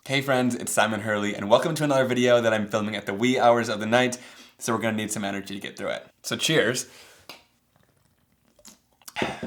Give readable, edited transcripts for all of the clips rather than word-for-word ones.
Hey friends, it's Simon Hurley, and welcome to another video that I'm filming at the wee hours of the night, so we're gonna need some energy to get through it. So cheers!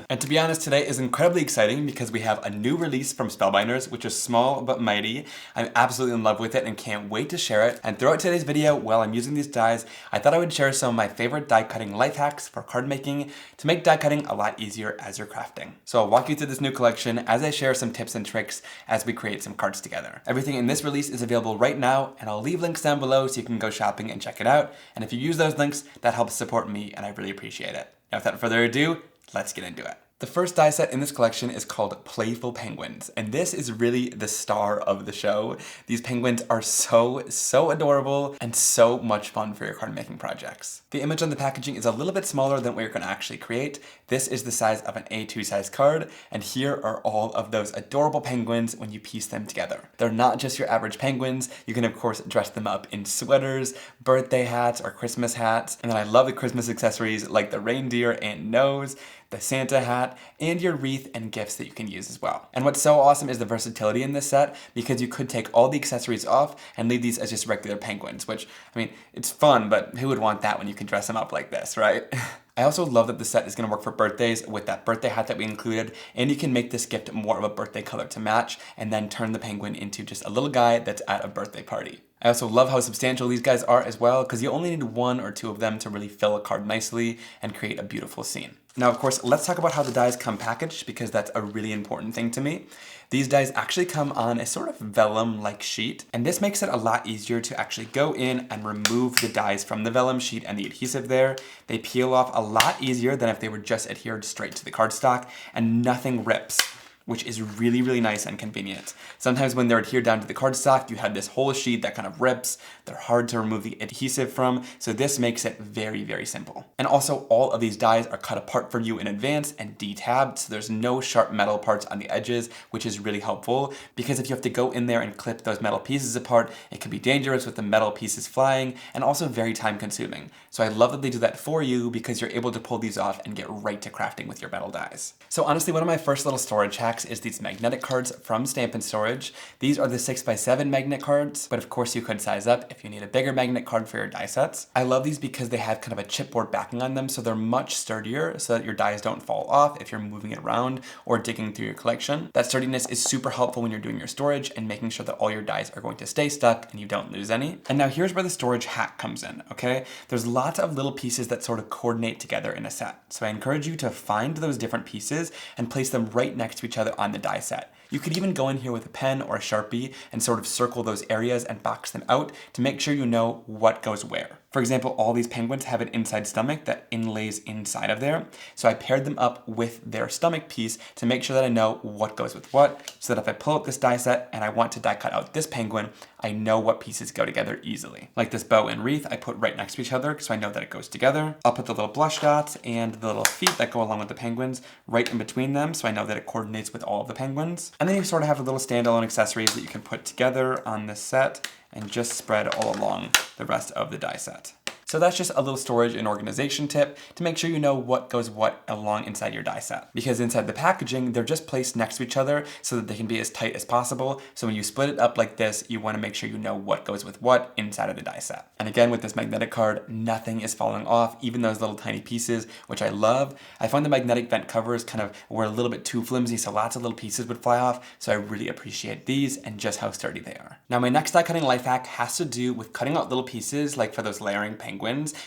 And to be honest, today is incredibly exciting because we have a new release from Spellbinders, which is small but mighty. I'm absolutely in love with it and can't wait to share it. And throughout today's video, while I'm using these dies, I thought I would share some of my favorite die cutting life hacks for card making to make die cutting a lot easier as you're crafting. So I'll walk you through this new collection as I share some tips and tricks as we create some cards together. Everything in this release is available right now, and I'll leave links down below so you can go shopping and check it out. And if you use those links, that helps support me and I really appreciate it. Now without further ado, let's get into it. The first die set in this collection is called Playful Penguins, and this is really the star of the show. These penguins are so adorable and so much fun for your card making projects. The image on the packaging is a little bit smaller than what you're going to actually create. This is the size of an A2 size card, and here are all of those adorable penguins when you piece them together. They're not just your average penguins. You can of course dress them up in sweaters, birthday hats, or Christmas hats, and then I love the Christmas accessories like the reindeer and nose, the Santa hat, and your wreath and gifts that you can use as well. And what's so awesome is the versatility in this set, because you could take all the accessories off and leave these as just regular penguins, which, I mean, it's fun, but who would want that when you can dress them up like this, right? I also love that the set is going to work for birthdays with that birthday hat that we included, and you can make this gift more of a birthday color to match, and then turn the penguin into just a little guy that's at a birthday party. I also love how substantial these guys are as well, because you only need one or two of them to really fill a card nicely and create a beautiful scene. Now, of course, let's talk about how the dies come packaged, because that's a really important thing to me. These dies actually come on a sort of vellum-like sheet, and this makes it a lot easier to actually go in and remove the dies from the vellum sheet and the adhesive there. They peel off a lot easier than if they were just adhered straight to the cardstock, and nothing rips, which is really nice and convenient. Sometimes when they're adhered down to the cardstock, you have this whole sheet that kind of rips. They're hard to remove the adhesive from, so this makes it very simple. And also, all of these dies are cut apart for you in advance and detabbed, so there's no sharp metal parts on the edges, which is really helpful, because if you have to go in there and clip those metal pieces apart, it can be dangerous with the metal pieces flying, and also very time consuming. So I love that they do that for you, because you're able to pull these off and get right to crafting with your metal dies. So honestly, one of my first little storage hacks is these magnetic cards from Stampin' Storage. These are the 6x7 magnet cards, but of course you could size up if you need a bigger magnet card for your die sets. I love these because they have kind of a chipboard backing on them, so they're much sturdier so that your dies don't fall off if you're moving it around or digging through your collection. That sturdiness is super helpful when you're doing your storage and making sure that all your dies are going to stay stuck and you don't lose any. And now here's where the storage hack comes in, okay? There's lots of little pieces that sort of coordinate together in a set. So I encourage you to find those different pieces and place them right next to each other on the die set. You could even go in here with a pen or a Sharpie and sort of circle those areas and box them out to make sure you know what goes where. For example, all these penguins have an inside stomach that inlays inside of there. So I paired them up with their stomach piece to make sure that I know what goes with what, so that if I pull up this die set and I want to die cut out this penguin, I know what pieces go together easily. Like this bow and wreath, I put right next to each other so I know that it goes together. I'll put the little blush dots and the little feet that go along with the penguins right in between them so I know that it coordinates with all of the penguins. And then you sort of have the little standalone accessories that you can put together on this set and just spread all along the rest of the die set. So that's just a little storage and organization tip to make sure you know what goes what along inside your die set. Because inside the packaging, they're just placed next to each other so that they can be as tight as possible. So when you split it up like this, you want to make sure you know what goes with what inside of the die set. And again, with this magnetic card, nothing is falling off, even those little tiny pieces, which I love. I find the magnetic vent covers kind of were a little bit too flimsy, so lots of little pieces would fly off. So I really appreciate these and just how sturdy they are. Now my next die cutting life hack has to do with cutting out little pieces like for those layering penguins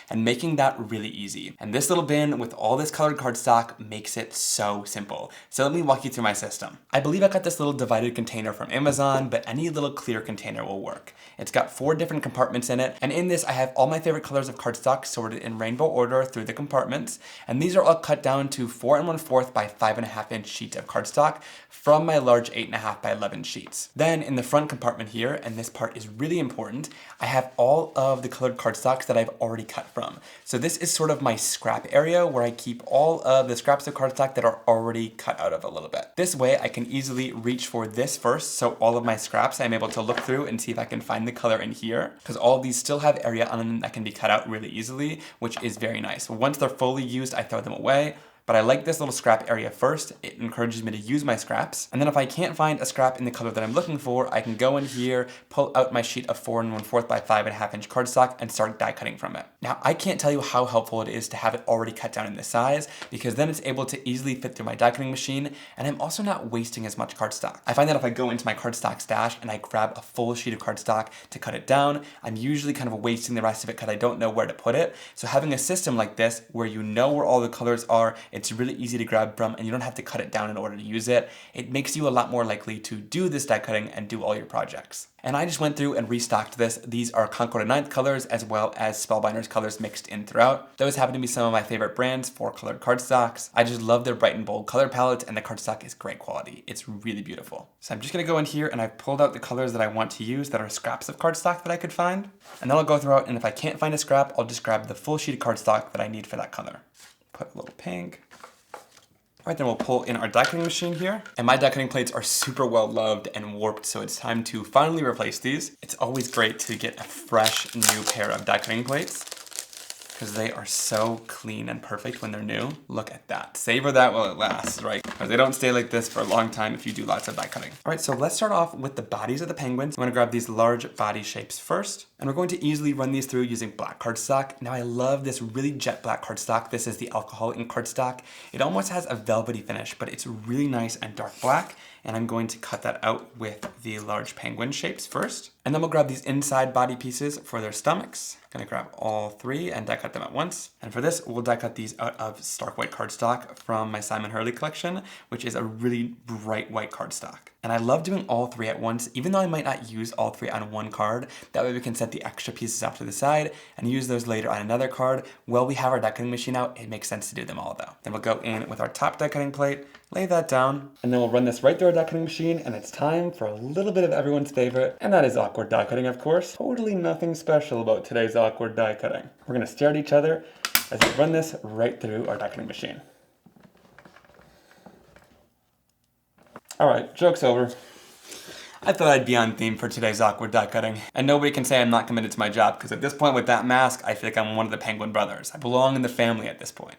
and making that really easy. And this little bin with all this colored cardstock makes it so simple. So let me walk you through my system. I believe I got this little divided container from Amazon, but any little clear container will work. It's got 4 different compartments in it, and in this I have all my favorite colors of cardstock sorted in rainbow order through the compartments, and these are all cut down to 4 1/4 by 5.5 inch sheets of cardstock from my large 8.5 by 11 sheets. Then in the front compartment here, and this part is really important, I have all of the colored cardstocks that I've already cut from. So this is sort of my scrap area where I keep all of the scraps of cardstock that are already cut out of a little bit. This way I can easily reach for this first, so all of my scraps I'm able to look through and see if I can find the color in here, because all of these still have area on them that can be cut out really easily, which is very nice. Once they're fully used, I throw them away. but I like this little scrap area first. It encourages me to use my scraps. And then if I can't find a scrap in the color that I'm looking for, I can go in here, pull out my sheet of 4 1/4 by 5.5 inch cardstock and start die cutting from it. Now, I can't tell you how helpful it is to have it already cut down in this size, because then it's able to easily fit through my die cutting machine, and I'm also not wasting as much cardstock. I find that if I go into my cardstock stash and I grab a full sheet of cardstock to cut it down, I'm usually kind of wasting the rest of it because I don't know where to put it. So having a system like this, where you know where all the colors are, it's really easy to grab from, and you don't have to cut it down in order to use it. It makes you a lot more likely to do this die cutting and do all your projects. And I just went through and restocked this. These are Concord 9th colors as well as Spellbinders colors mixed in throughout. Those happen to be some of my favorite brands for colored cardstocks. I just love their bright and bold color palette, and the cardstock is great quality. It's really beautiful. So I'm just gonna go in here and I've pulled out the colors that I want to use that are scraps of cardstock that I could find. And then I'll go throughout, and if I can't find a scrap, I'll just grab the full sheet of cardstock that I need for that color. Put a little pink. All right, then we'll pull in our die cutting machine here. And my die cutting plates are super well loved and warped, so it's time to finally replace these. It's always great to get a fresh new pair of die cutting plates, because they are so clean and perfect when they're new. Look at that. Savor that while it lasts, right? Because they don't stay like this for a long time if you do lots of die cutting. All right, so let's start off with the bodies of the penguins. I'm gonna grab these large body shapes first, and we're going to easily run these through using black cardstock. Now, I love this really jet black cardstock. This is the alcohol ink cardstock. It almost has a velvety finish, but it's really nice and dark black. And I'm going to cut that out with the large penguin shapes first. And then we'll grab these inside body pieces for their stomachs. Gonna grab all 3 and die cut them at once. And for this, we'll die cut these out of stark white cardstock from my Simon Hurley collection, which is a really bright white cardstock. And I love doing all 3 at once, even though I might not use all 3 on one card. That way we can set the extra pieces off to the side and use those later on another card. While we have our die cutting machine out, it makes sense to do them all though. Then we'll go in with our top die cutting plate, lay that down, and then we'll run this right through our die cutting machine, and it's time for a little bit of everyone's favorite, and that is awkward die cutting, of course. Totally nothing special about today's awkward die cutting. We're gonna stare at each other as we run this right through our die cutting machine. All right, joke's over. I thought I'd be on theme for today's awkward die cutting. And nobody can say I'm not committed to my job, because at this point with that mask, I feel like I'm one of the penguin brothers. I belong in the family at this point.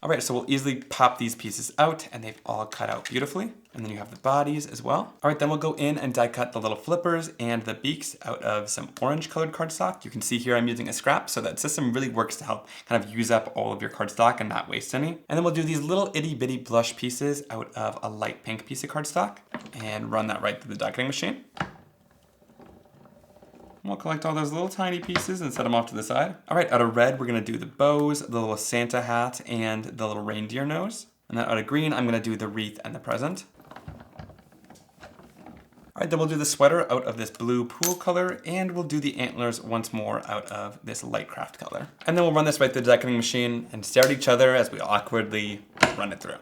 All right, so we'll easily pop these pieces out, and they've all cut out beautifully. And then you have the bodies as well. All right, then we'll go in and die cut the little flippers and the beaks out of some orange colored cardstock. You can see here I'm using a scrap, so that system really works to help kind of use up all of your cardstock and not waste any. And then we'll do these little itty bitty blush pieces out of a light pink piece of cardstock and run that right through the die cutting machine. We'll collect all those little tiny pieces and set them off to the side. All right, out of red, we're gonna do the bows, the little Santa hat, and the little reindeer nose. And then out of green, I'm gonna do the wreath and the present. All right, then we'll do the sweater out of this blue pool color, and we'll do the antlers once more out of this light craft color. And then we'll run this right through the die cutting machine and stare at each other as we awkwardly run it through.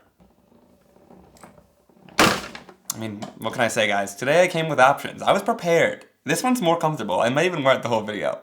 I mean, what can I say, guys? Today I came with options. I was prepared. This one's more comfortable. I might even wear it the whole video.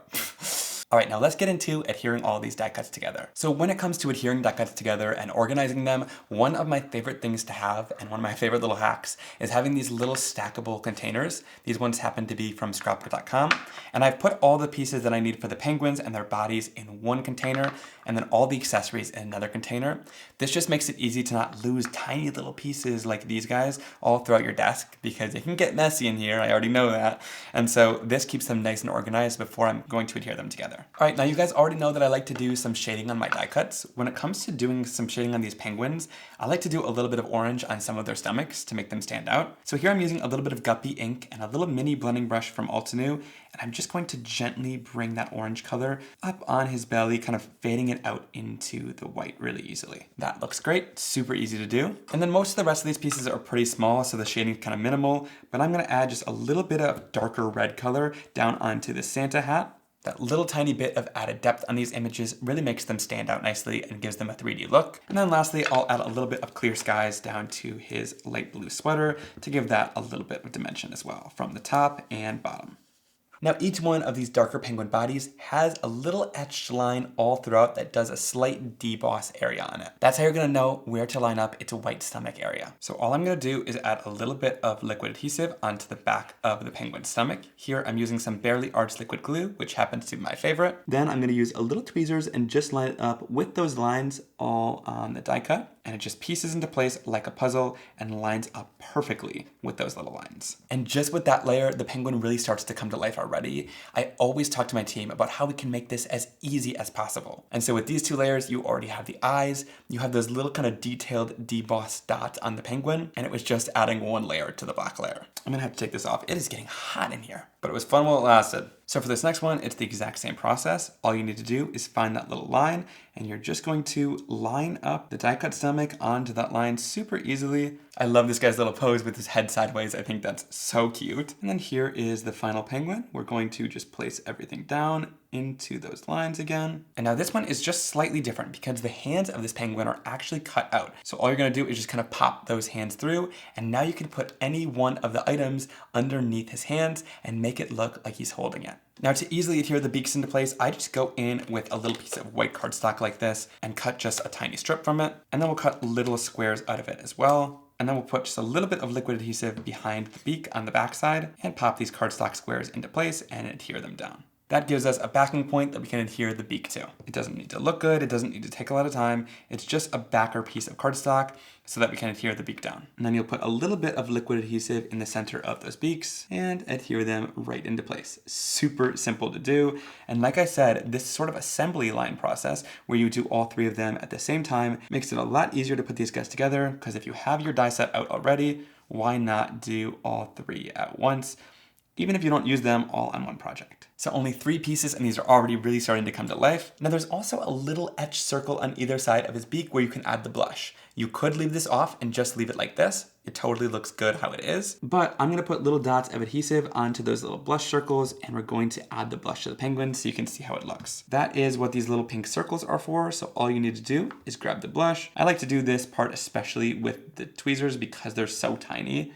All right, now let's get into adhering all these die cuts together. So when it comes to adhering die cuts together and organizing them, one of my favorite things to have, and one of my favorite little hacks, is having these little stackable containers. These ones happen to be from Scrapbookcom. And I've put all the pieces that I need for the penguins and their bodies in one container, and then all the accessories in another container. This just makes it easy to not lose tiny little pieces like these guys all throughout your desk, because it can get messy in here, I already know that. And so this keeps them nice and organized before I'm going to adhere them together. All right, now you guys already know that I like to do some shading on my die cuts. When it comes to doing some shading on these penguins, I like to do a little bit of orange on some of their stomachs to make them stand out. So here I'm using a little bit of guppy ink and a little mini blending brush from Altenew, and I'm just going to gently bring that orange color up on his belly, kind of fading it out into the white really easily. That looks great, super easy to do. And then most of the rest of these pieces are pretty small, so the shading is kind of minimal, but I'm gonna add just a little bit of darker red color down onto the Santa hat. That little tiny bit of added depth on these images really makes them stand out nicely and gives them a 3D look. And then lastly, I'll add a little bit of clear skies down to his light blue sweater to give that a little bit of dimension as well from the top and bottom. Now each one of these darker penguin bodies has a little etched line all throughout that does a slight deboss area on it. That's how you're gonna know where to line up its white stomach area. So all I'm gonna do is add a little bit of liquid adhesive onto the back of the penguin's stomach. Here I'm using some Barely Arched liquid glue, which happens to be my favorite. Then I'm gonna use a little tweezers and just line it up with those lines all on the die cut. And it just pieces into place like a puzzle and lines up perfectly with those little lines. And just with that layer, the penguin really starts to come to life already. I always talk to my team about how we can make this as easy as possible. And so with these two layers, you already have the eyes, you have those little kind of detailed debossed dots on the penguin, and it was just adding one layer to the black layer. I'm gonna have to take this off. It is getting hot in here, but it was fun while it lasted. So for this next one, it's the exact same process. All you need to do is find that little line, and you're just going to line up the die cut stomach onto that line super easily. I love this guy's little pose with his head sideways. I think that's so cute. And then here is the final penguin. We're going to just place everything down into those lines again. And now this one is just slightly different because the hands of this penguin are actually cut out. So all you're gonna do is just kind of pop those hands through, and now you can put any one of the items underneath his hands and make it look like he's holding it. Now to easily adhere the beaks into place, I just go in with a little piece of white cardstock like this and cut just a tiny strip from it. And then we'll cut little squares out of it as well. And then we'll put just a little bit of liquid adhesive behind the beak on the back side and pop these cardstock squares into place and adhere them down. That gives us a backing point that we can adhere the beak to. It doesn't need to look good, it doesn't need to take a lot of time, it's just a backer piece of cardstock so that we can adhere the beak down. And then you'll put a little bit of liquid adhesive in the center of those beaks and adhere them right into place. Super simple to do. And like I said, this sort of assembly line process where you do all three of them at the same time makes it a lot easier to put these guys together, because if you have your die set out already, why not do all three at once? Even if you don't use them all on one project. So only 3 pieces, and these are already really starting to come to life. Now there's also a little etched circle on either side of his beak where you can add the blush. You could leave this off and just leave it like this. It totally looks good how it is. But I'm gonna put little dots of adhesive onto those little blush circles, and we're going to add the blush to the penguin so you can see how it looks. That is what these little pink circles are for, so all you need to do is grab the blush. I like to do this part especially with the tweezers because they're so tiny,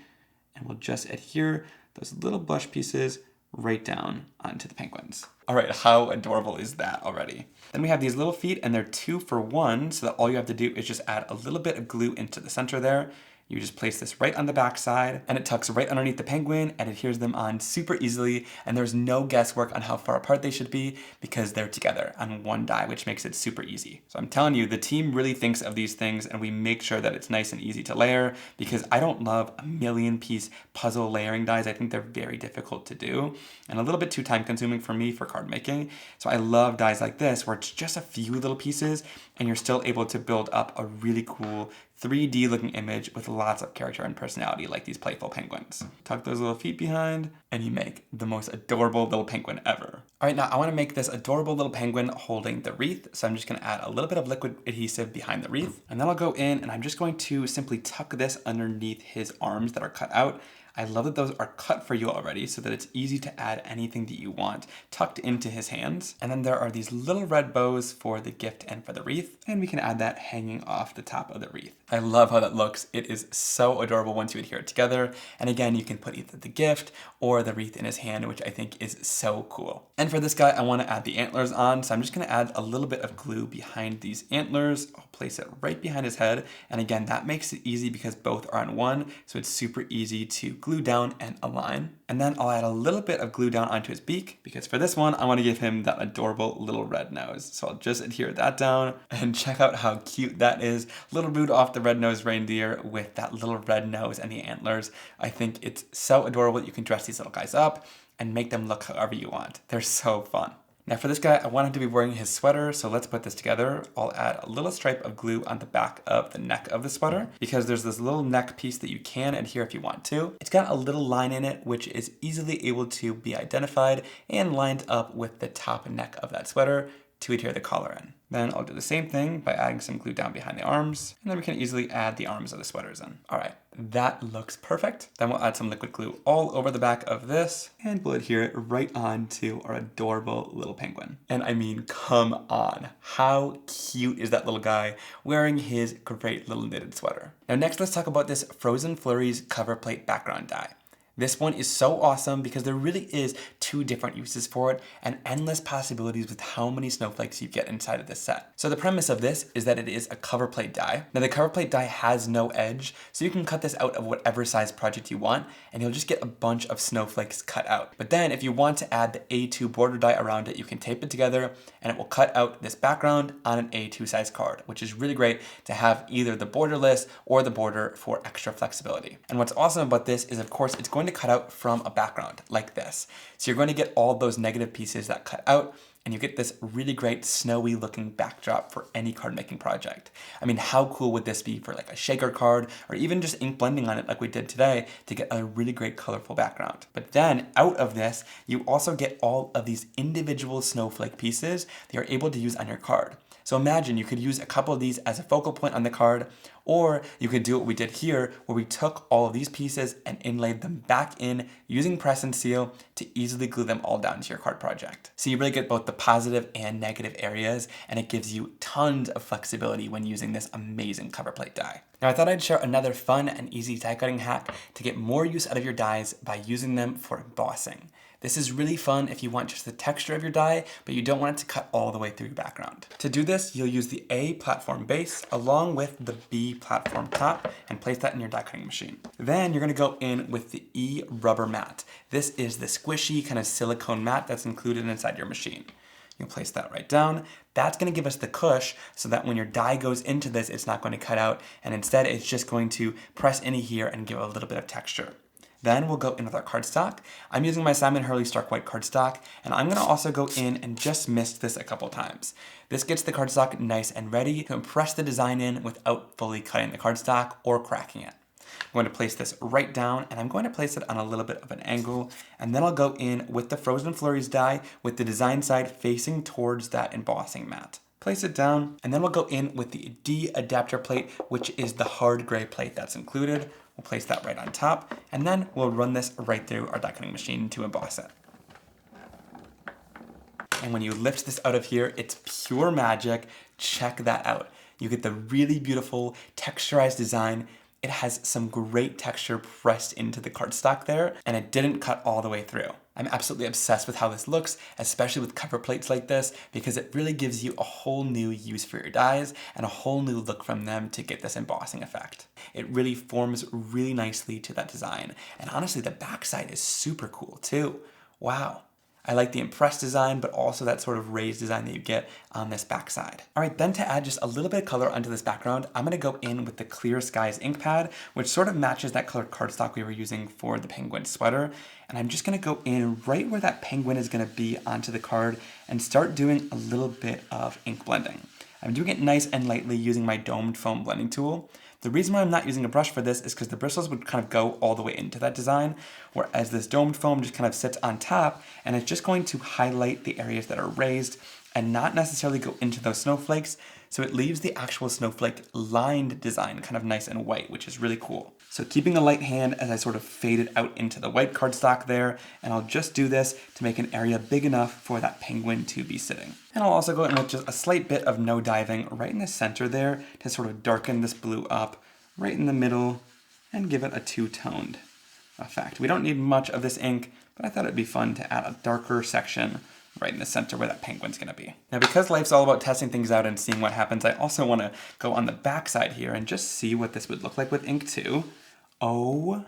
and we'll just adhere those little blush pieces right down onto the penguins. All right, how adorable is that already? Then we have these little feet, and they're 2 for 1, so that all you have to do is just add a little bit of glue into the center there. You just place this right on the back side, and it tucks right underneath the penguin and adheres them on super easily, and there's no guesswork on how far apart they should be because they're together on one die, which makes it super easy. So I'm telling you, the team really thinks of these things, and we make sure that it's nice and easy to layer, because I don't love a million-piece puzzle layering dies. I think they're very difficult to do and a little bit too time-consuming for me for card making. So I love dies like this where it's just a few little pieces and you're still able to build up a really cool 3D looking image with lots of character and personality like these playful penguins. Tuck those little feet behind and you make the most adorable little penguin ever. All right, now I want to make this adorable little penguin holding the wreath. So I'm just going to add a little bit of liquid adhesive behind the wreath, and then I'll go in and I'm just going to simply tuck this underneath his arms that are cut out. I love that those are cut for you already so that it's easy to add anything that you want tucked into his hands. And then there are these little red bows for the gift and for the wreath, and we can add that hanging off the top of the wreath. I love how that looks. It is so adorable once you adhere it together. And again, you can put either the gift or the wreath in his hand, which I think is so cool. And for this guy, I want to add the antlers on. So I'm just going to add a little bit of glue behind these antlers. I'll place it right behind his head. And again, that makes it easy because both are on one. So it's super easy to glue down and align. And then I'll add a little bit of glue down onto his beak because for this one, I want to give him that adorable little red nose. So I'll just adhere that down and check out how cute that is. Little Rudolph the red-nosed reindeer with that little red nose and the antlers. I think it's so adorable that you can dress these little guys up and make them look however you want. They're so fun. Now for this guy, I want him to be wearing his sweater, so let's put this together. I'll add a little stripe of glue on the back of the neck of the sweater because there's this little neck piece that you can adhere if you want to. It's got a little line in it which is easily able to be identified and lined up with the top neck of that sweater to adhere the collar in. Then I'll do the same thing by adding some glue down behind the arms, and then we can easily add the arms of the sweaters in. All right, that looks perfect. Then we'll add some liquid glue all over the back of this, and we'll adhere it right onto our adorable little penguin. And I mean, come on, how cute is that little guy wearing his great little knitted sweater? Now next, let's talk about this Frozen Flurries cover plate background die. This one is so awesome because there really is 2 different uses for it and endless possibilities with how many snowflakes you get inside of this set. So the premise of this is that it is a cover plate die. Now the cover plate die has no edge, so you can cut this out of whatever size project you want and you'll just get a bunch of snowflakes cut out. But then if you want to add the A2 border die around it, you can tape it together and it will cut out this background on an A2 size card, which is really great to have either the borderless or the border for extra flexibility. And what's awesome about this is, of course, it's going to cut out from a background like this. So you're going to get all those negative pieces that cut out and you get this really great snowy looking backdrop for any card making project. I mean, how cool would this be for like a shaker card or even just ink blending on it like we did today to get a really great colorful background. But then out of this, you also get all of these individual snowflake pieces that you're able to use on your card. So imagine you could use a couple of these as a focal point on the card, or you could do what we did here, where we took all of these pieces and inlaid them back in using press and seal to easily glue them all down to your card project. So you really get both the positive and negative areas, and it gives you tons of flexibility when using this amazing cover plate die. Now I thought I'd share another fun and easy die cutting hack to get more use out of your dies by using them for embossing. This is really fun if you want just the texture of your die, but you don't want it to cut all the way through your background. To do this, you'll use the A platform base along with the B platform top and place that in your die cutting machine. Then you're gonna go in with the E rubber mat. This is the squishy kind of silicone mat that's included inside your machine. You'll place that right down. That's gonna give us the cush so that when your die goes into this, it's not going to cut out, and instead it's just going to press in here and give a little bit of texture. Then we'll go in with our cardstock. I'm using my Simon Hurley Stark White cardstock, and I'm gonna also go in and just mist this a couple times. This gets the cardstock nice and ready to impress the design in without fully cutting the cardstock or cracking it. I'm going to place this right down, and I'm going to place it on a little bit of an angle, and then I'll go in with the frozen Flurries die with the design side facing towards that embossing mat. Place it down, and then we'll go in with the D adapter plate, which is the hard gray plate that's included. We'll place that right on top, and then we'll run this right through our die cutting machine to emboss it. And when you lift this out of here, it's pure magic. Check that out. You get the really beautiful texturized design. It has some great texture pressed into the cardstock there, and it didn't cut all the way through. I'm absolutely obsessed with how this looks, especially with cover plates like this, because it really gives you a whole new use for your dies and a whole new look from them to get this embossing effect. It really forms really nicely to that design. And honestly, the backside is super cool too. Wow. I like the impressed design, but also that sort of raised design that you get on this backside. All right, then to add just a little bit of color onto this background, I'm gonna go in with the Clear Skies ink pad, which sort of matches that colored cardstock we were using for the penguin sweater. And I'm just gonna go in right where that penguin is gonna be onto the card and start doing a little bit of ink blending. I'm doing it nice and lightly using my domed foam blending tool. The reason why I'm not using a brush for this is because the bristles would kind of go all the way into that design, whereas this domed foam just kind of sits on top and it's just going to highlight the areas that are raised and not necessarily go into those snowflakes, so it leaves the actual snowflake lined design kind of nice and white, which is really cool. So keeping a light hand as I sort of fade it out into the white cardstock there, and I'll just do this to make an area big enough for that penguin to be sitting. And I'll also go in with just a slight bit of no diving right in the center there to sort of darken this blue up right in the middle and give it a two-toned effect. We don't need much of this ink, but I thought it'd be fun to add a darker section right in the center where that penguin's gonna be. Now, because life's all about testing things out and seeing what happens, I also wanna go on the back side here and just see what this would look like with ink too. Oh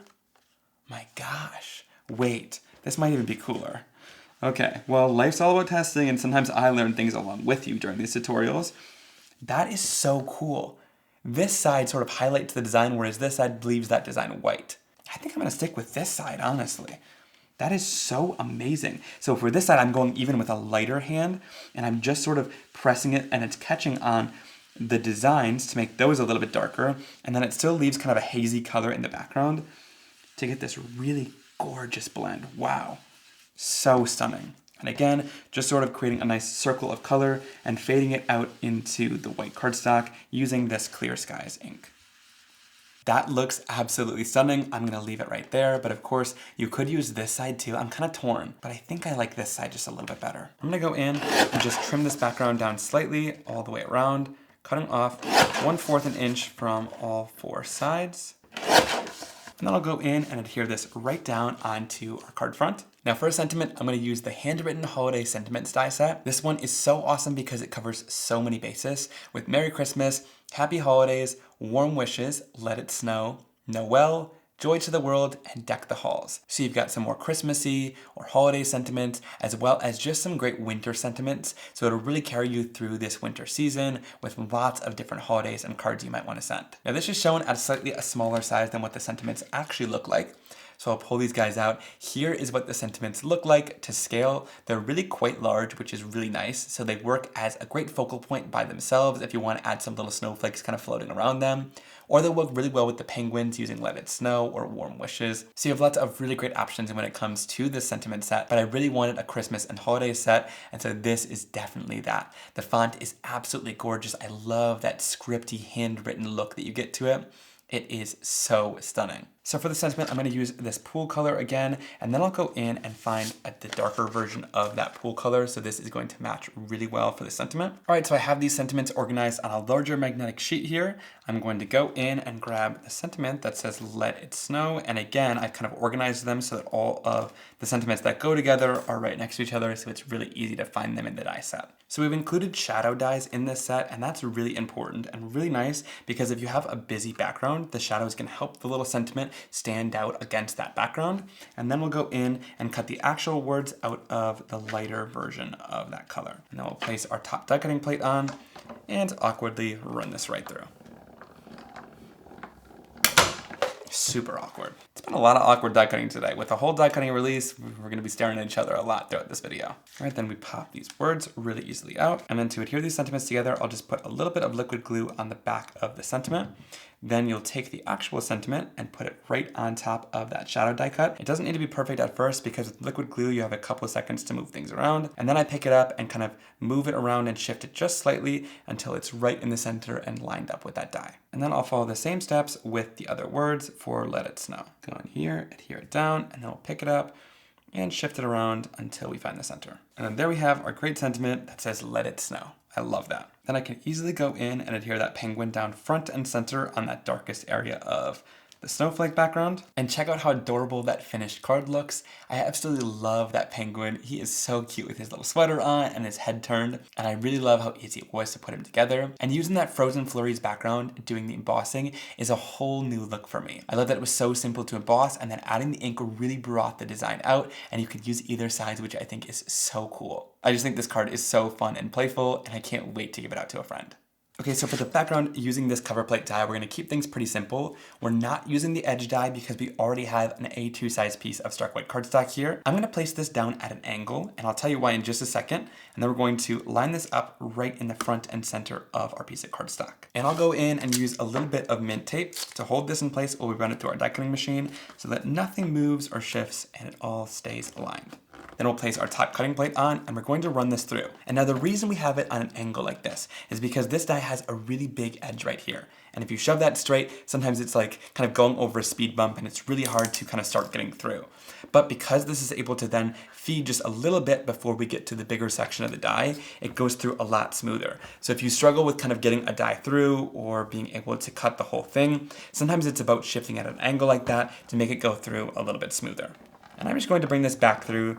my gosh. Wait, this might even be cooler. Okay, well, life's all about testing, and sometimes I learn things along with you during these tutorials. That is so cool. This side sort of highlights the design, whereas this side leaves that design white. I think I'm gonna stick with this side, honestly. That is so amazing. So for this side, I'm going even with a lighter hand, and I'm just sort of pressing it, and it's catching on the designs to make those a little bit darker, and then it still leaves kind of a hazy color in the background to get this really gorgeous blend. Wow, so stunning. And again, just sort of creating a nice circle of color and fading it out into the white cardstock using this Clear Skies ink. That looks absolutely stunning. I'm gonna leave it right there, but of course, you could use this side too. I'm kind of torn, but I think I like this side just a little bit better. I'm gonna go in and just trim this background down slightly all the way around, cutting off 1/4 an inch from all 4 sides. And then I'll go in and adhere this right down onto our card front. Now for a sentiment, I'm going to use the Handwritten Holiday Sentiments Die Set. This one is so awesome because it covers so many bases with Merry Christmas, Happy Holidays, Warm Wishes, Let It Snow, Noel, Joy to the World, and Deck the Halls. So you've got some more Christmassy or holiday sentiments, as well as just some great winter sentiments. So it'll really carry you through this winter season with lots of different holidays and cards you might want to send. Now this is shown at slightly a smaller size than what the sentiments actually look like. So I'll pull these guys out. Here is what the sentiments look like to scale. They're really quite large, which is really nice. So they work as a great focal point by themselves if you want to add some little snowflakes kind of floating around them. Or they'll work really well with the penguins using Let It Snow or Warm Wishes. So you have lots of really great options when it comes to this sentiment set, but I really wanted a Christmas and holiday set, and so this is definitely that. The font is absolutely gorgeous. I love that scripty handwritten look that you get to it. It is so stunning. So for the sentiment, I'm going to use this pool color again, and then I'll go in and find the darker version of that pool color. So this is going to match really well for the sentiment. All right, so I have these sentiments organized on a larger magnetic sheet here. I'm going to go in and grab the sentiment that says Let It Snow. And again, I've kind of organized them so that all of the sentiments that go together are right next to each other. So it's really easy to find them in the die set. So we've included shadow dies in this set, and that's really important and really nice because if you have a busy background, the shadows can help the little sentiment stand out against that background. And then we'll go in and cut the actual words out of the lighter version of that color. And then we'll place our top die cutting plate on and awkwardly run this right through. Super awkward. It's been a lot of awkward die cutting today. With the whole die cutting release, we're gonna be staring at each other a lot throughout this video. All right, then we pop these words really easily out. And then to adhere these sentiments together, I'll just put a little bit of liquid glue on the back of the sentiment. Then you'll take the actual sentiment and put it right on top of that shadow die cut. It doesn't need to be perfect at first because with liquid glue, you have a couple of seconds to move things around. And then I pick it up and kind of move it around and shift it just slightly until it's right in the center and lined up with that die. And then I'll follow the same steps with the other words for Let It Snow. Go in here, adhere it down, and then we'll pick it up and shift it around until we find the center. And then there we have our great sentiment that says Let It Snow. I love that. Then I can easily go in and adhere that penguin down front and center on that darkest area of the snowflake background. And check out how adorable that finished card looks. I absolutely love that penguin. He is so cute with his little sweater on and his head turned. And I really love how easy it was to put him together. And using that frozen Flurries background and doing the embossing is a whole new look for me. I love that it was so simple to emboss, and then adding the ink really brought the design out, and you could use either side, which I think is so cool. I just think this card is so fun and playful, and I can't wait to give it out to a friend. Okay, so for the background, using this cover plate die, we're gonna keep things pretty simple. We're not using the edge die because we already have an A2 size piece of stark white cardstock here. I'm gonna place this down at an angle, and I'll tell you why in just a second. And then we're going to line this up right in the front and center of our piece of cardstock. And I'll go in and use a little bit of mint tape to hold this in place while we run it through our die cutting machine so that nothing moves or shifts and it all stays aligned. Then we'll place our top cutting plate on, and we're going to run this through. And now the reason we have it on an angle like this is because this die has a really big edge right here. And if you shove that straight, sometimes it's like kind of going over a speed bump and it's really hard to kind of start getting through. But because this is able to then feed just a little bit before we get to the bigger section of the die, it goes through a lot smoother. So if you struggle with kind of getting a die through or being able to cut the whole thing, sometimes it's about shifting at an angle like that to make it go through a little bit smoother. And I'm just going to bring this back through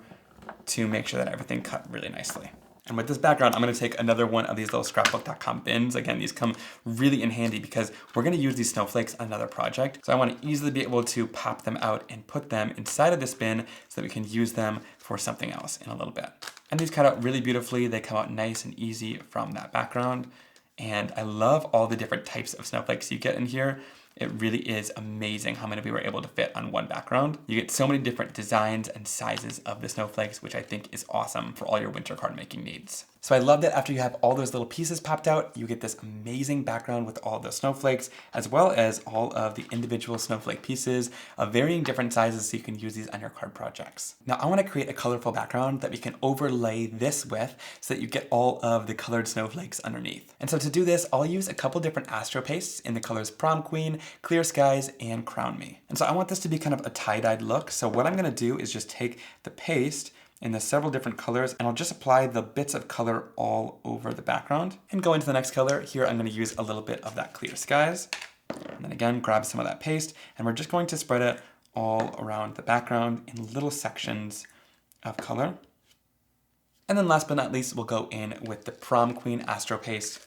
to make sure that everything cut really nicely. And with this background, I'm gonna take another one of these little Scrapbookcom bins. Again, these come really in handy because we're gonna use these snowflakes on another project. So I wanna easily be able to pop them out and put them inside of this bin so that we can use them for something else in a little bit. And these cut out really beautifully. They come out nice and easy from that background. And I love all the different types of snowflakes you get in here. It really is amazing how many we were able to fit on one background. You get so many different designs and sizes of the snowflakes, which I think is awesome for all your winter card making needs. So I love that after you have all those little pieces popped out, you get this amazing background with all the snowflakes, as well as all of the individual snowflake pieces of varying different sizes so you can use these on your card projects. Now I want to create a colorful background that we can overlay this with so that you get all of the colored snowflakes underneath. And so to do this, I'll use a couple different Astro pastes in the colors Prom Queen, Clear Skies, and Crown Me. And so I want this to be kind of a tie-dyed look. So what I'm going to do is just take the paste in the several different colors, and I'll just apply the bits of color all over the background and go into the next color. Here I'm going to use a little bit of that Clear Skies. And then again, grab some of that paste, and we're just going to spread it all around the background in little sections of color. And then last but not least, we'll go in with the Prom Queen Astro paste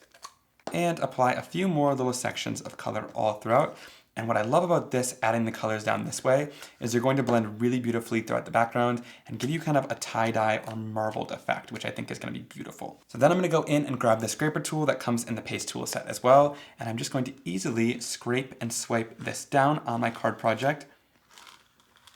and apply a few more little sections of color all throughout. And what I love about this, adding the colors down this way, is they're going to blend really beautifully throughout the background and give you kind of a tie-dye or marbled effect, which I think is going to be beautiful. So then I'm going to go in and grab the scraper tool that comes in the paste tool set as well. And I'm just going to easily scrape and swipe this down on my card project.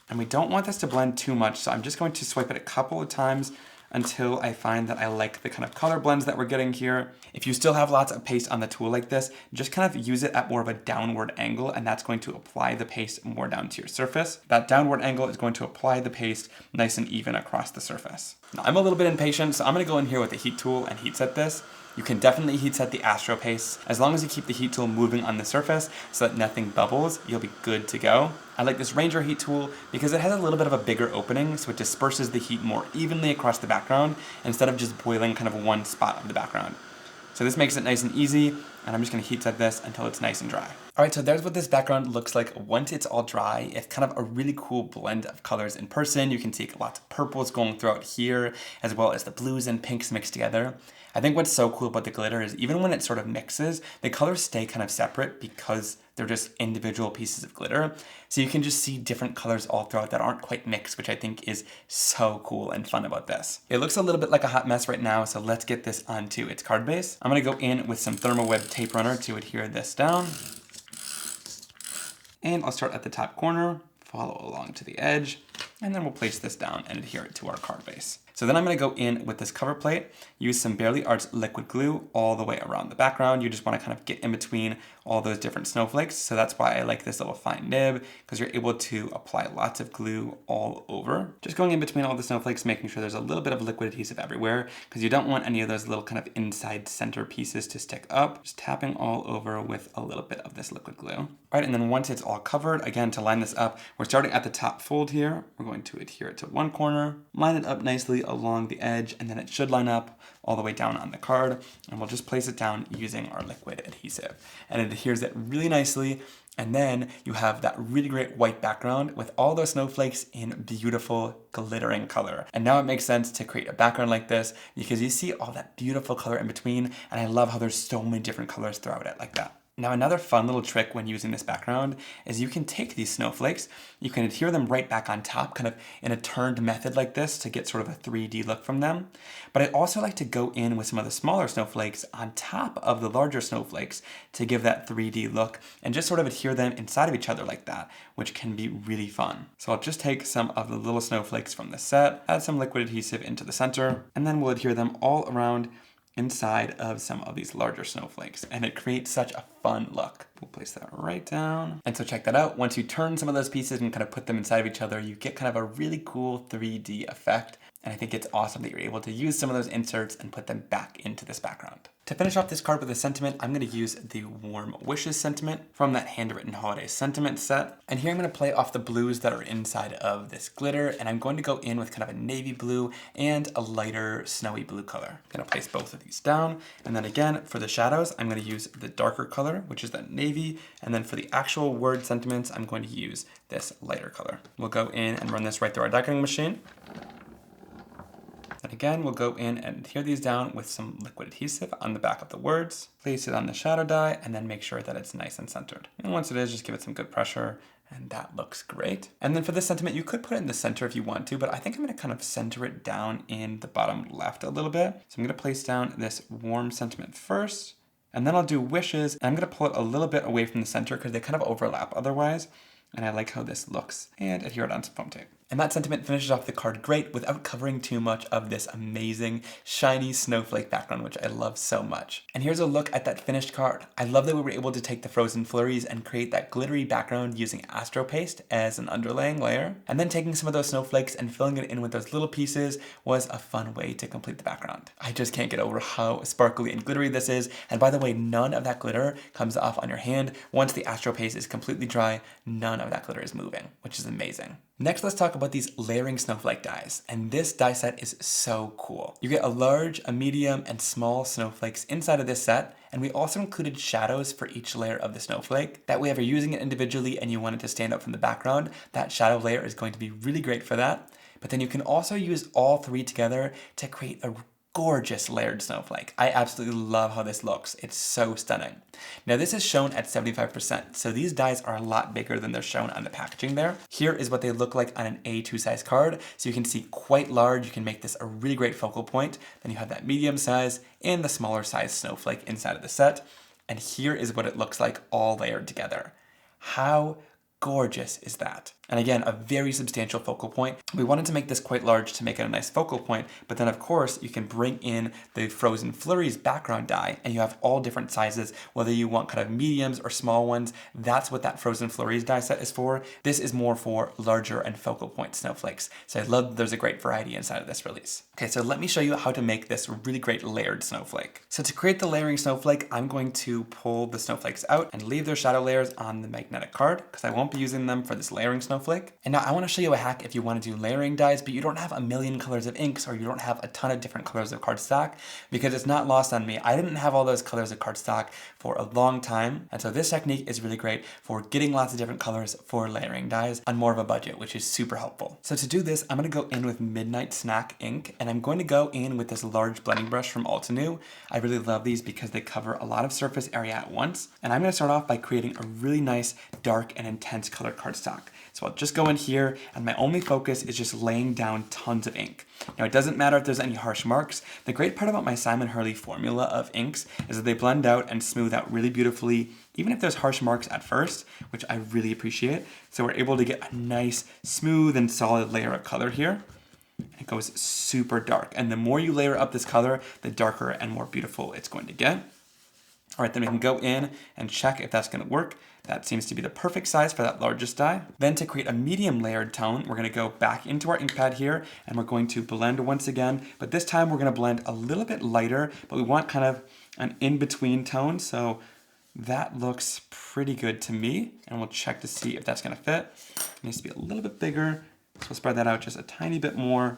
And we don't want this to blend too much, so I'm just going to swipe it a couple of times until I find that I like the kind of color blends that we're getting here. If you still have lots of paste on the tool like this, just kind of use it at more of a downward angle, and that's going to apply the paste more down to your surface. That downward angle is going to apply the paste nice and even across the surface. Now, I'm a little bit impatient, so I'm gonna go in here with the heat tool and heat set this. You can definitely heat set the Astro paste. As long as you keep the heat tool moving on the surface so that nothing bubbles, you'll be good to go. I like this Ranger heat tool because it has a little bit of a bigger opening, so it disperses the heat more evenly across the background instead of just boiling kind of one spot of the background. So this makes it nice and easy, and I'm just gonna heat set this until it's nice and dry. All right, so there's what this background looks like once it's all dry. It's kind of a really cool blend of colors in person. You can see lots of purples going throughout here, as well as the blues and pinks mixed together. I think what's so cool about the glitter is even when it sort of mixes, the colors stay kind of separate because they're just individual pieces of glitter. So you can just see different colors all throughout that aren't quite mixed, which I think is so cool and fun about this. It looks a little bit like a hot mess right now, so let's get this onto its card base. I'm gonna go in with some thermal web tape runner to adhere this down. And I'll start at the top corner, follow along to the edge, and then we'll place this down and adhere it to our card base. So then I'm gonna go in with this cover plate, use some Barely Arts liquid glue all the way around the background. You just wanna kind of get in between all those different snowflakes. So that's why I like this little fine nib, because you're able to apply lots of glue all over. Just going in between all the snowflakes, making sure there's a little bit of liquid adhesive everywhere, because you don't want any of those little kind of inside center pieces to stick up. Just tapping all over with a little bit of this liquid glue. All right, and then once it's all covered, again, to line this up, we're starting at the top fold here. We're going to adhere it to one corner, line it up nicely along the edge, and then it should line up all the way down on the card, and we'll just place it down using our liquid adhesive. And it adheres it really nicely, and then you have that really great white background with all those snowflakes in beautiful glittering color. And now it makes sense to create a background like this because you see all that beautiful color in between, and I love how there's so many different colors throughout it like that. Now, another fun little trick when using this background is you can take these snowflakes, you can adhere them right back on top, kind of in a turned method like this to get sort of a 3D look from them. But I also like to go in with some of the smaller snowflakes on top of the larger snowflakes to give that 3D look and just sort of adhere them inside of each other like that, which can be really fun. So I'll just take some of the little snowflakes from the set, add some liquid adhesive into the center, and then we'll adhere them all around inside of some of these larger snowflakes, and it creates such a fun look. We'll place that right down. And so check that out. Once you turn some of those pieces and kind of put them inside of each other, you get kind of a really cool 3D effect. And I think it's awesome that you're able to use some of those inserts and put them back into this background. To finish off this card with a sentiment, I'm going to use the Warm Wishes sentiment from that Handwritten Holiday Sentiment set. And here I'm going to play off the blues that are inside of this glitter, and I'm going to go in with kind of a navy blue and a lighter snowy blue color. I'm going to place both of these down, and then again, for the shadows, I'm going to use the darker color, which is that navy, and then for the actual word sentiments, I'm going to use this lighter color. We'll go in and run this right through our die cutting machine. And again, we'll go in and adhere these down with some liquid adhesive on the back of the words, place it on the shadow die, and then make sure that it's nice and centered. And once it is, just give it some good pressure, and that looks great. And then for this sentiment, you could put it in the center if you want to, but I think I'm gonna kind of center it down in the bottom left a little bit. So I'm gonna place down this warm sentiment first, and then I'll do wishes, and I'm gonna pull it a little bit away from the center because they kind of overlap otherwise. And I like how this looks, and adhere it onto foam tape. And that sentiment finishes off the card great without covering too much of this amazing shiny snowflake background, which I love so much. And here's a look at that finished card. I love that we were able to take the frozen flurries and create that glittery background using Astro paste as an underlaying layer. And then taking some of those snowflakes and filling it in with those little pieces was a fun way to complete the background. I just can't get over how sparkly and glittery this is. And by the way, none of that glitter comes off on your hand. Once the Astro paste is completely dry, none of that glitter is moving, which is amazing. Next, let's talk about these layering snowflake dies. And this die set is so cool. You get a large, a medium, and small snowflakes inside of this set. And we also included shadows for each layer of the snowflake. That way, if you're using it individually and you want it to stand out from the background, that shadow layer is going to be really great for that. But then you can also use all three together to create a gorgeous layered snowflake. I absolutely love how this looks. It's so stunning. Now this is shown at 75%, so these dies are a lot bigger than they're shown on the packaging there. Here is what they look like on an A2 size card. So you can see quite large. You can make this a really great focal point. Then you have that medium size and the smaller size snowflake inside of the set. And here is what it looks like all layered together. How gorgeous is that? And again, a very substantial focal point. We wanted to make this quite large to make it a nice focal point, but then of course you can bring in the frozen Flurries background die and you have all different sizes, whether you want kind of mediums or small ones. That's what that frozen Flurries die set is for. This is more for larger and focal point snowflakes. So I love that there's a great variety inside of this release. Okay, so let me show you how to make this really great layered snowflake. So to create the layering snowflake, I'm going to pull the snowflakes out and leave their shadow layers on the magnetic card because I won't be using them for this layering snowflake. And now I want to show you a hack if you want to do layering dies, but you don't have a million colors of inks or you don't have a ton of different colors of cardstock, because it's not lost on me. I didn't have all those colors of cardstock for a long time. And so this technique is really great for getting lots of different colors for layering dies on more of a budget, which is super helpful. So to do this, I'm going to go in with Midnight Snack ink, and I'm going to go in with this large blending brush from Altenew. I really love these because they cover a lot of surface area at once. And I'm going to start off by creating a really nice dark and intense colored cardstock. So I'll just go in here and my only focus is just laying down tons of ink. Now it doesn't matter if there's any harsh marks. The great part about my Simon Hurley formula of inks is that they blend out and smooth out really beautifully, even if there's harsh marks at first, which I really appreciate. So we're able to get a nice, smooth and solid layer of color here. It goes super dark. And the more you layer up this color, the darker and more beautiful it's going to get. All right, then we can go in and check if that's going to work. That seems to be the perfect size for that largest die. Then to create a medium layered tone, we're going to go back into our ink pad here and we're going to blend once again. But this time we're going to blend a little bit lighter, but we want kind of an in-between tone. So that looks pretty good to me. And we'll check to see if that's going to fit. It needs to be a little bit bigger. So we'll spread that out just a tiny bit more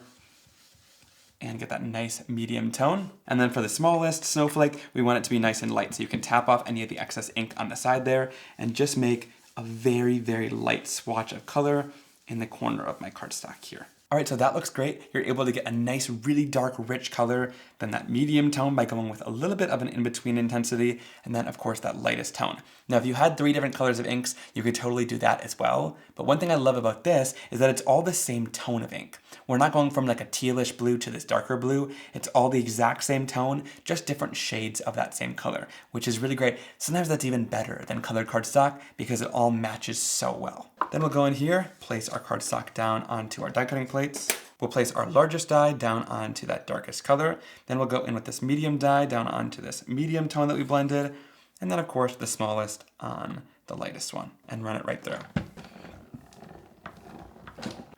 and get that nice medium tone. And then for the smallest snowflake, we want it to be nice and light, so you can tap off any of the excess ink on the side there and just make a very, very light swatch of color in the corner of my cardstock here. All right, so that looks great. You're able to get a nice, really dark, rich color, then that medium tone by going with a little bit of an in-between intensity, and then of course that lightest tone. Now, if you had 3 different colors of inks, you could totally do that as well. But one thing I love about this is that it's all the same tone of ink. We're not going from like a tealish blue to this darker blue. It's all the exact same tone, just different shades of that same color, which is really great. Sometimes that's even better than colored cardstock because it all matches so well. Then we'll go in here, place our cardstock down onto our die cutting plates. We'll place our largest die down onto that darkest color. Then we'll go in with this medium die down onto this medium tone that we blended. And then of course the smallest on the lightest one and run it right through.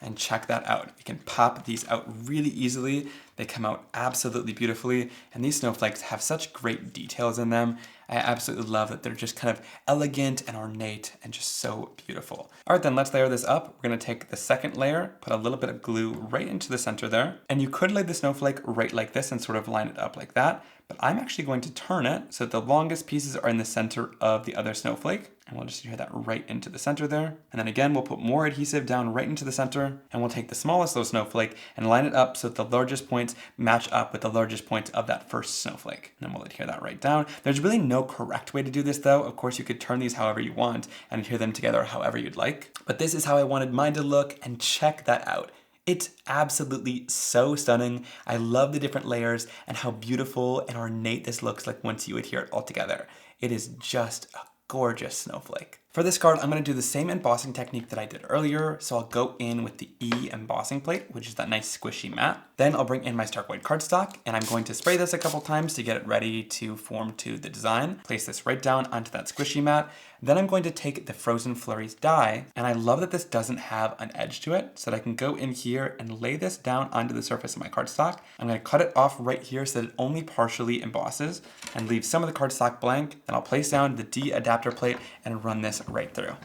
And check that out. You can pop these out really easily. They come out absolutely beautifully. And these snowflakes have such great details in them. I absolutely love that they're just kind of elegant and ornate and just so beautiful. All right, then let's layer this up. We're gonna take the second layer, put a little bit of glue right into the center there. And you could lay the snowflake right like this and sort of line it up like that. But I'm actually going to turn it so that the longest pieces are in the center of the other snowflake. And we'll just adhere that right into the center there. And then again, we'll put more adhesive down right into the center. And we'll take the smallest little snowflake and line it up so that the largest points match up with the largest points of that first snowflake. And then we'll adhere that right down. There's really no correct way to do this though. Of course, you could turn these however you want and adhere them together however you'd like. But this is how I wanted mine to look, and check that out. It's absolutely so stunning. I love the different layers and how beautiful and ornate this looks like once you adhere it all together. It is just a gorgeous snowflake. For this card, I'm going to do the same embossing technique that I did earlier. So I'll go in with the E embossing plate, which is that nice squishy mat. Then I'll bring in my stark white cardstock, and I'm going to spray this a couple times to get it ready to form to the design. Place this right down onto that squishy mat. Then I'm going to take the frozen Flurries die, and I love that this doesn't have an edge to it, so that I can go in here and lay this down onto the surface of my cardstock. I'm going to cut it off right here so that it only partially embosses, and leave some of the cardstock blank. Then I'll place down the D adapter plate and run this right through.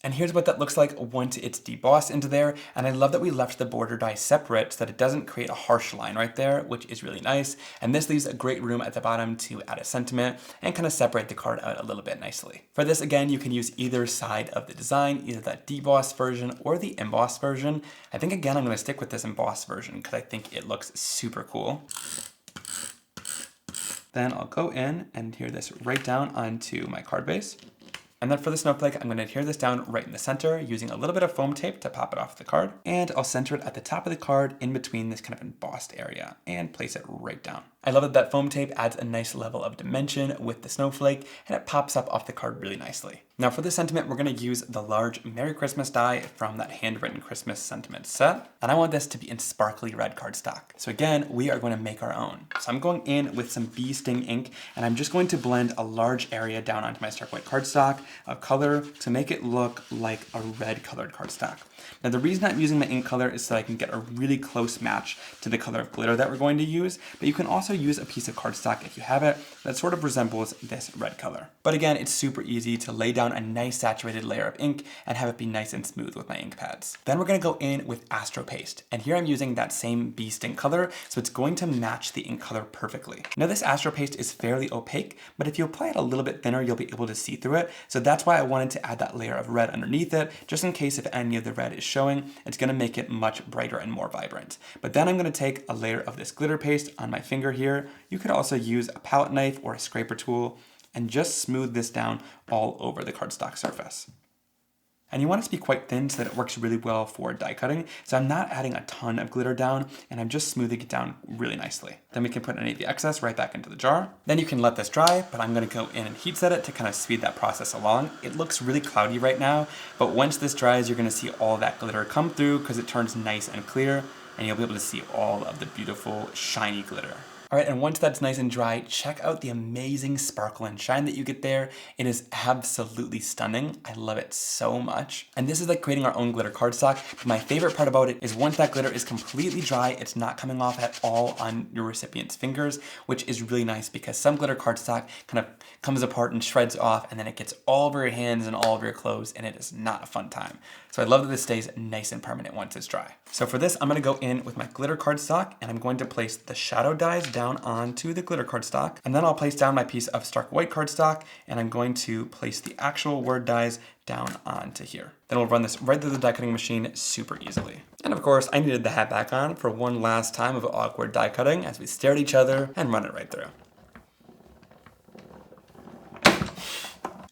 And here's what that looks like once it's debossed into there. And I love that we left the border die separate so that it doesn't create a harsh line right there, which is really nice. And this leaves a great room at the bottom to add a sentiment and kind of separate the card out a little bit nicely. For this, again, you can use either side of the design, either that debossed version or the embossed version. I think, again, I'm going to stick with this embossed version because I think it looks super cool. Then I'll go in and adhere this right down onto my card base. And then for the snowflake, I'm going to adhere this down right in the center using a little bit of foam tape to pop it off the card. And I'll center it at the top of the card in between this kind of embossed area and place it right down. I love that that foam tape adds a nice level of dimension with the snowflake and it pops up off the card really nicely. Now for the sentiment, we're going to use the large Merry Christmas die from that Handwritten Christmas sentiment set. And I want this to be in sparkly red cardstock. So again, we are going to make our own. So I'm going in with some bee sting ink and I'm just going to blend a large area down onto my stark white cardstock of color to make it look like a red colored cardstock. Now the reason I'm using the ink color is so I can get a really close match to the color of glitter that we're going to use, but you can also use a piece of cardstock if you have it that sort of resembles this red color. But again, it's super easy to lay down a nice saturated layer of ink and have it be nice and smooth with my ink pads. Then we're going to go in with Astro paste, and here I'm using that same bee sting color, so it's going to match the ink color perfectly. Now this Astro paste is fairly opaque, but if you apply it a little bit thinner, you'll be able to see through it, so that's why I wanted to add that layer of red underneath it, just in case if any of the red is showing, it's going to make it much brighter and more vibrant. But then I'm going to take a layer of this glitter paste on my finger here. You could also use a palette knife or a scraper tool and just smooth this down all over the cardstock surface. And you want it to be quite thin so that it works really well for die cutting. So I'm not adding a ton of glitter down and I'm just smoothing it down really nicely. Then we can put any of the excess right back into the jar. Then you can let this dry, but I'm gonna go in and heat set it to kind of speed that process along. It looks really cloudy right now, but once this dries, you're gonna see all that glitter come through because it turns nice and clear and you'll be able to see all of the beautiful shiny glitter. All right, and once that's nice and dry, check out the amazing sparkle and shine that you get there. It is absolutely stunning. I love it so much. And this is like creating our own glitter cardstock. But my favorite part about it is once that glitter is completely dry, it's not coming off at all on your recipient's fingers, which is really nice because some glitter cardstock kind of comes apart and shreds off and then it gets all over your hands and all over your clothes and it is not a fun time. So I love that this stays nice and permanent once it's dry. So for this, I'm gonna go in with my glitter cardstock and I'm going to place the shadow dies down onto the glitter cardstock. And then I'll place down my piece of stark white cardstock and I'm going to place the actual word dies down onto here. Then we'll run this right through the die cutting machine super easily. And of course, I needed the hat back on for one last time of awkward die cutting as we stare at each other and run it right through.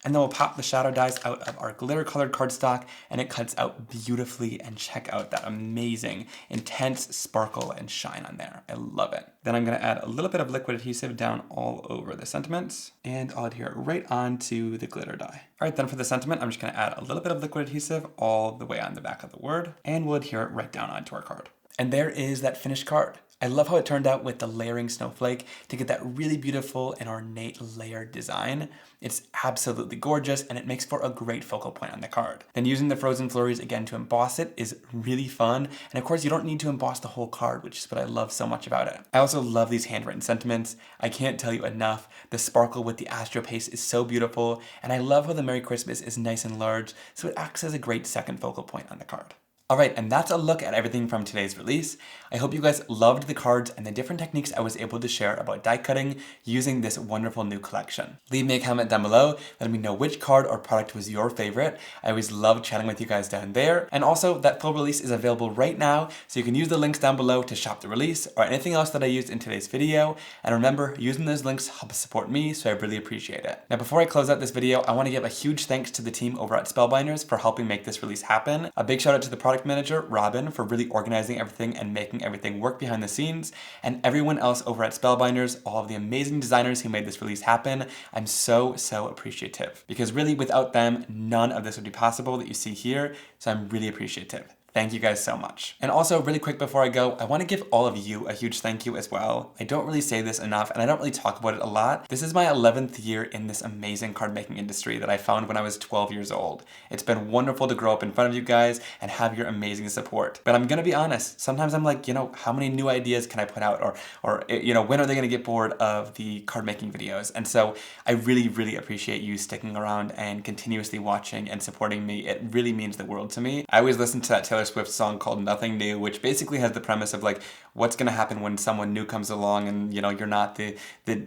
And then we'll pop the shadow dies out of our glitter colored cardstock and it cuts out beautifully, and check out that amazing intense sparkle and shine on there. I love it. Then I'm gonna add a little bit of liquid adhesive down all over the sentiments and I'll adhere it right onto the glitter die. All right, then for the sentiment, I'm just gonna add a little bit of liquid adhesive all the way on the back of the word and we'll adhere it right down onto our card. And there is that finished card. I love how it turned out with the layering snowflake to get that really beautiful and ornate layered design. It's absolutely gorgeous and it makes for a great focal point on the card. Then using the frozen flurries again to emboss it is really fun. And of course you don't need to emboss the whole card, which is what I love so much about it. I also love these handwritten sentiments. I can't tell you enough. The sparkle with the Astro paste is so beautiful. And I love how the Merry Christmas is nice and large, so it acts as a great second focal point on the card. All right, and that's a look at everything from today's release. I hope you guys loved the cards and the different techniques I was able to share about die cutting using this wonderful new collection. Leave me a comment down below, letting me know which card or product was your favorite. I always love chatting with you guys down there. And also, that full release is available right now, so you can use the links down below to shop the release or anything else that I used in today's video. And remember, using those links helps support me, so I really appreciate it. Now, before I close out this video, I want to give a huge thanks to the team over at Spellbinders for helping make this release happen. A big shout out to the product manager, Robin, for really organizing everything and making everything work behind the scenes, and everyone else over at Spellbinders, all of the amazing designers who made this release happen. I'm so appreciative, because really without them, none of this would be possible that you see here, so I'm really appreciative. Thank you guys so much. And also, really quick before I go, I want to give all of you a huge thank you as well. I don't really say this enough, and I don't really talk about it a lot. This is my 11th year in this amazing card making industry that I found when I was 12 years old. It's been wonderful to grow up in front of you guys and have your amazing support. But I'm gonna be honest, sometimes I'm like, how many new ideas can I put out? Or when are they gonna get bored of the card making videos? And so I really, really appreciate you sticking around and continuously watching and supporting me. It really means the world to me. I always listen to that Taylor Swift song called Nothing New, which basically has the premise of like, what's gonna happen when someone new comes along and you're not the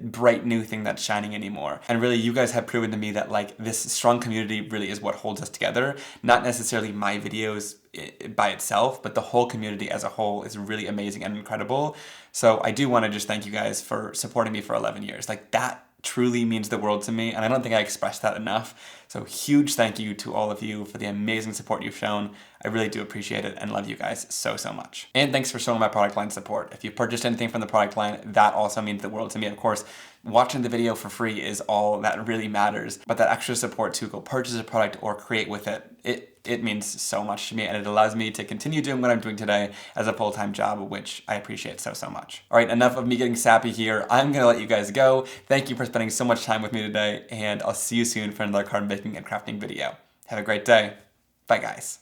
bright new thing that's shining anymore. And really, you guys have proven to me that like this strong community really is what holds us together. Not necessarily my videos by itself, but the whole community as a whole is really amazing and incredible. So I do want to just thank you guys for supporting me for 11 years. Like that truly means the world to me, and I don't think I expressed that enough. So huge thank you to all of you for the amazing support you've shown. I really do appreciate it and love you guys so, so much. And thanks for showing my product line support. If you purchased anything from the product line, that also means the world to me. Of course, watching the video for free is all that really matters, but that extra support to go purchase a product or create with it means so much to me, and it allows me to continue doing what I'm doing today as a full-time job, which I appreciate so, so much. All right, enough of me getting sappy here. I'm gonna let you guys go. Thank you for spending so much time with me today, and I'll see you soon for another card making and crafting video. Have a great day. Bye, guys.